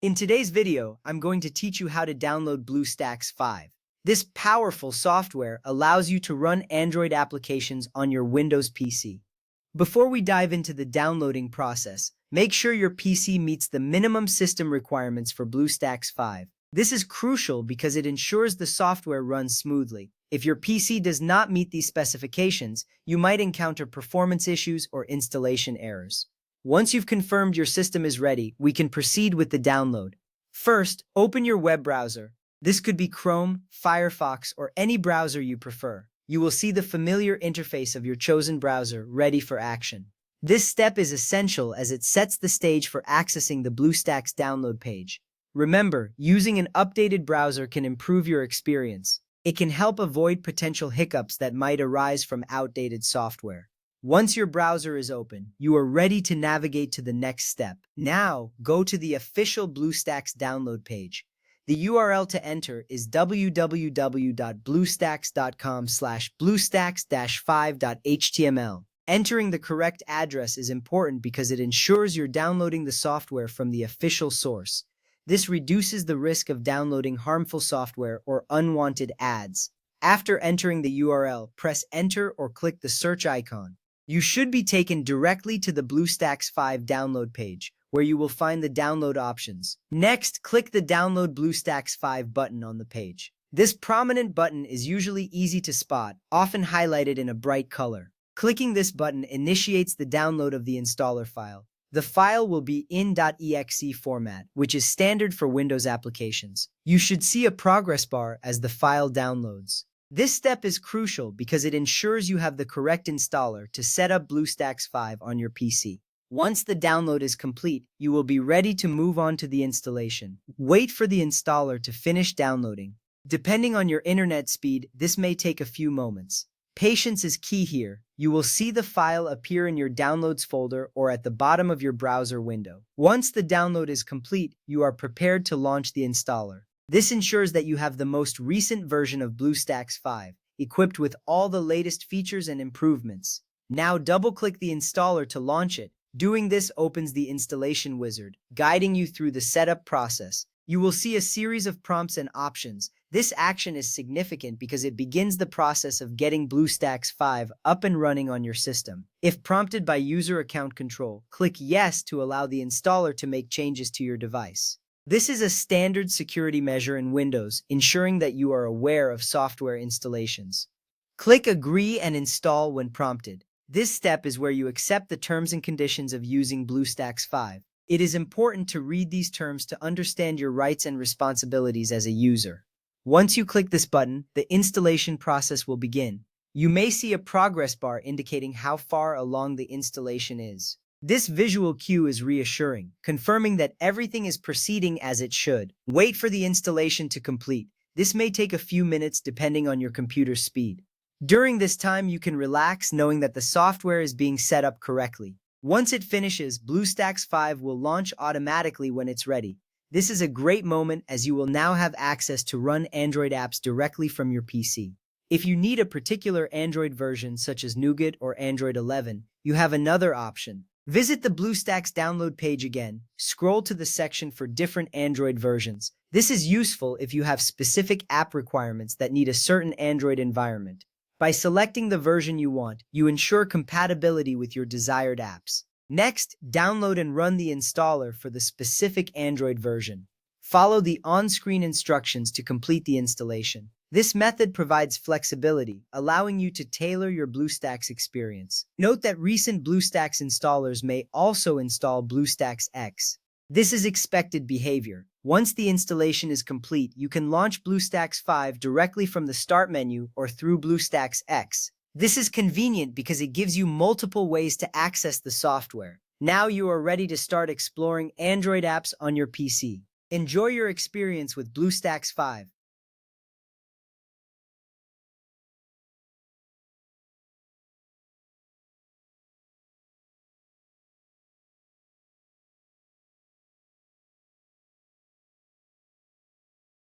In today's video, I'm going to teach you how to download BlueStacks 5. This powerful software allows you to run Android applications on your Windows PC. Before we dive into the downloading process, make sure your PC meets the minimum system requirements for BlueStacks 5. This is crucial because it ensures the software runs smoothly. If your PC does not meet these specifications, you might encounter performance issues or installation errors. Once you've confirmed your system is ready, we can proceed with the download. First, open your web browser. This could be Chrome, Firefox, or any browser you prefer. You will see the familiar interface of your chosen browser ready for action. This step is essential as it sets the stage for accessing the BlueStacks download page. Remember, using an updated browser can improve your experience. It can help avoid potential hiccups that might arise from outdated software. Once your browser is open, you are ready to navigate to the next step. Now, go to the official BlueStacks download page. The URL to enter is www.bluestacks.com/bluestacks-5.html. Entering the correct address is important because it ensures you're downloading the software from the official source. This reduces the risk of downloading harmful software or unwanted ads. After entering the URL, press Enter or click the search icon. You should be taken directly to the BlueStacks 5 download page, where you will find the download options. Next, click the Download BlueStacks 5 button on the page. This prominent button is usually easy to spot, often highlighted in a bright color. Clicking this button initiates the download of the installer file. The file will be in .exe format, which is standard for Windows applications. You should see a progress bar as the file downloads. This step is crucial because it ensures you have the correct installer to set up BlueStacks 5 on your PC. Once the download is complete, you will be ready to move on to the installation. Wait for the installer to finish downloading. Depending on your internet speed, this may take a few moments. Patience is key here. You will see the file appear in your Downloads folder or at the bottom of your browser window. Once the download is complete, you are prepared to launch the installer. This ensures that you have the most recent version of BlueStacks 5, equipped with all the latest features and improvements. Now double-click the installer to launch it. Doing this opens the installation wizard, guiding you through the setup process. You will see a series of prompts and options. This action is significant because it begins the process of getting BlueStacks 5 up and running on your system. If prompted by user account control, click Yes to allow the installer to make changes to your device. This is a standard security measure in Windows, ensuring that you are aware of software installations. Click Agree and Install when prompted. This step is where you accept the terms and conditions of using BlueStacks 5. It is important to read these terms to understand your rights and responsibilities as a user. Once you click this button, the installation process will begin. You may see a progress bar indicating how far along the installation is. This visual cue is reassuring, confirming that everything is proceeding as it should. Wait for the installation to complete. This may take a few minutes depending on your computer's speed. During this time, you can relax knowing that the software is being set up correctly. Once it finishes, BlueStacks 5 will launch automatically when it's ready. This is a great moment as you will now have access to run Android apps directly from your PC. If you need a particular Android version such as Nougat or Android 11, you have another option. Visit the BlueStacks download page again. Scroll to the section for different Android versions. This is useful if you have specific app requirements that need a certain Android environment. By selecting the version you want, you ensure compatibility with your desired apps. Next, download and run the installer for the specific Android version. Follow the on-screen instructions to complete the installation. This method provides flexibility, allowing you to tailor your BlueStacks experience. Note that recent BlueStacks installers may also install BlueStacks X. This is expected behavior. Once the installation is complete, you can launch BlueStacks 5 directly from the Start menu or through BlueStacks X. This is convenient because it gives you multiple ways to access the software. Now you are ready to start exploring Android apps on your PC. Enjoy your experience with BlueStacks 5.